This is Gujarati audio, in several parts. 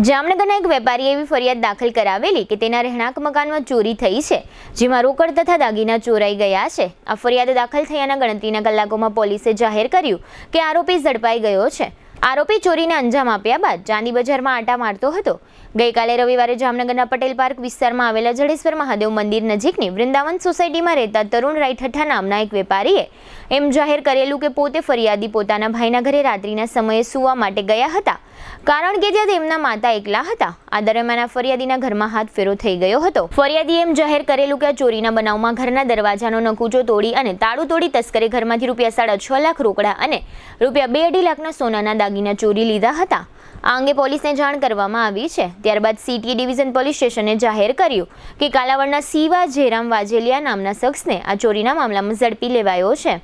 જામનગરના એક વેપારીએ એવી ફરિયાદ દાખલ કરાવેલી કે તેના રહેણાંક મકાનમાં ચોરી થઈ છે, જેમાં રોકડ તથા દાગીના ચોરાઈ ગયા છે। આ ફરિયાદ દાખલ થયાના ગણતરીના કલાકોમાં પોલીસે જાહેર કર્યું કે આરોપી ઝડપાઈ ગયો છે। આરોપી ચોરીને અંજામ આપ્યા બાદ ચાંદી બજારમાં આટા મારતો હતો। ગઈકાલે રવિવારે જામનગરના પટેલ પાર્ક વિસ્તારમાં આવેલા જડેશ્વર મહાદેવ મંદિર નજીકની વૃંદાવન સોસાયટીમાં રહેતા તરુણ રાયઠઠા નામના એક વેપારીએ એમ જાહેર કરેલું કે પોતે ફરિયાદી પોતાના ભાઈના ઘરે રાત્રિના સમયે સૂવા માટે ગયા હતા, કારણ કે ત્યાં તેમના માતા એકલા હતા। આ દરમિયાન આ ફરિયાદીના ઘરમાં હાથ ફેરો થઈ ગયો હતો। ફરિયાદીએ એમ જાહેર કરેલું કે આ ચોરીના બનાવમાં ઘરના દરવાજાનો નકુચો તોડી અને તાળું તોડી તસ્કરે ઘરમાંથી ₹6.5 લાખ રોકડા અને ₹2.5 લાખના સોનાના દાગીના ચોરી લીધા હતા। આ અંગે પોલીસને જાણ કરવામાં આવી છે। ત્યારબાદ સિટી ડિવિઝન પોલીસ સ્ટેશને જાહેર કર્યું કે કાલાવડના સીવા જેરામ વાજેલિયા નામના શખ્સને આ ચોરીના મામલામાં ઝડપી લેવાયો છે।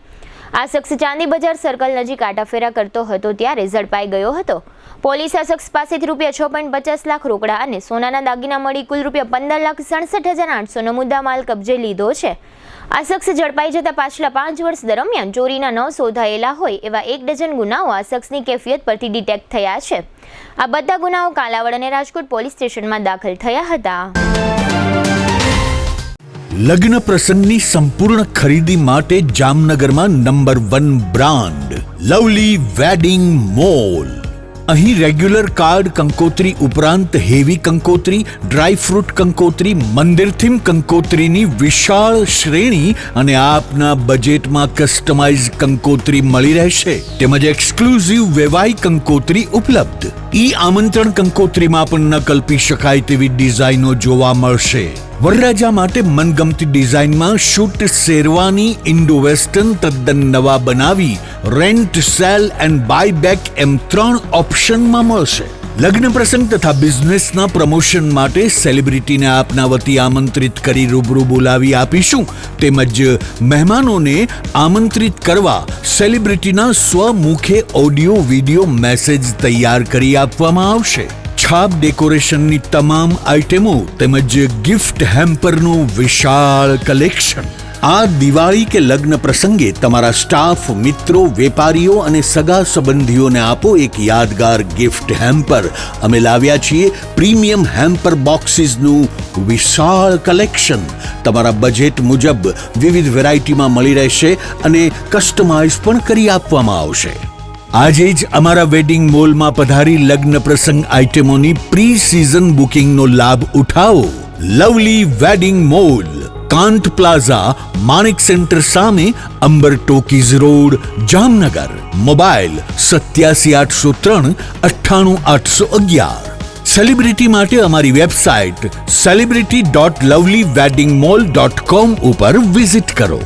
આ શખ્સ ચાંદી બજાર સર્કલ નજીક આટાફેરા કરતો હતો ત્યારે ઝડપાઈ ગયો હતો। પોલીસે આ શખ્સ પાસેથી ₹6.50 લાખ રોકડા અને સોનાના દાગીના મળી કુલ ₹15,67,800નો મુદ્દામાલ કબજે લીધો છે। આ શખ્સ ઝડપાઈ જતા પાછલા 5 વર્ષ દરમિયાન ચોરીના ન શોધાયેલા હોય એવા 1 ડઝન ગુનાઓ આ શખ્સની કેફિયત પરથી ડિટેક્ટ થયા છે। આ બધા ગુનાઓ કાલાવડ અને રાજકોટ પોલીસ સ્ટેશનમાં દાખલ થયા હતા। લગ્ન પ્રસંગની સંપૂર્ણ ખરીદી માટે જામનગરમાં number 1 brand lovely wedding mall. અહીં રેગ્યુલર કાર્ડ કંકોત્રી ઉપરાંત હેવી કંકોત્રી, ડ્રાય ફ્રૂટ કંકોત્રી, મંદિર થીમ કંકોત્રીની વિશાળ શ્રેણી અને આપના બજેટમાં કસ્ટમાઇઝ કંકોત્રી મળી રહેશે, તેમજ એક્સક્લુઝિવ વેવાઈ કંકોત્રી ઉપલબ્ધ। ઈ આમંત્રણ કંકોત્રીમાં પણ ન કલ્પી શકાય તેવી ડિઝાઇનો જોવા મળશે। વરરાજા માટે મનગમતી ડિઝાઇનમાં શૂટ શેરવાની ઇન્ડો વેસ્ટર્ન તદ્દન નવા બનાવી rent, sale and buy back એમ 3 ઓપ્શનમાં મળશે। લગ્ન પ્રસંગ તથા બિઝનેસના પ્રમોશન માટે સેલિબ્રિટીને આપના વતી આમંત્રિત કરી રૂબરૂ બોલાવી આપીશું, તેમજ મહેમાનોને આમંત્રિત કરવા સેલિબ્રિટીના સ્વમુખે ઓડિયો વિડિયો મેસેજ તૈયાર કરી આપવામાં આવશે। છાપ ડેકોરેશનની તમામ આઇટમો તેમજ ગિફ્ટ હેમ્પરનું વિશાળ કલેક્શન। આ દિવાળી કે લગ્ન પ્રસંગે તમારા સ્ટાફ, મિત્રો, વેપારીઓ અને સગા સંબંધીઓને આપો એક યાદગાર ગિફ્ટ હેમ્પર। અમે લાવ્યા છીએ પ્રીમિયમ હેમ્પર બોક્સીસનું વિશાળ કલેક્શન। તમારા બજેટ મુજબ વિવિધ વેરાયટીમાં મળી રહેશે અને કસ્ટમાઇઝ પણ કરી આપવામાં આવશે। આજે જ અમારા વેડિંગ મોલમાં પધારી લગ્ન પ્રસંગ આઇટમોની પ્રી સિઝન બુકિંગનો લાભ ઉઠાવો। Lovely wedding mall, Kant plaza, Manik centre સામે, Ambar talkies road, Jamnagar. Mobile 87 803 98 811। Celebrity માટે અમારી વેબસાઇટ celebrity.lovelyweddingmall.com ઉપર વિઝિટ કરો।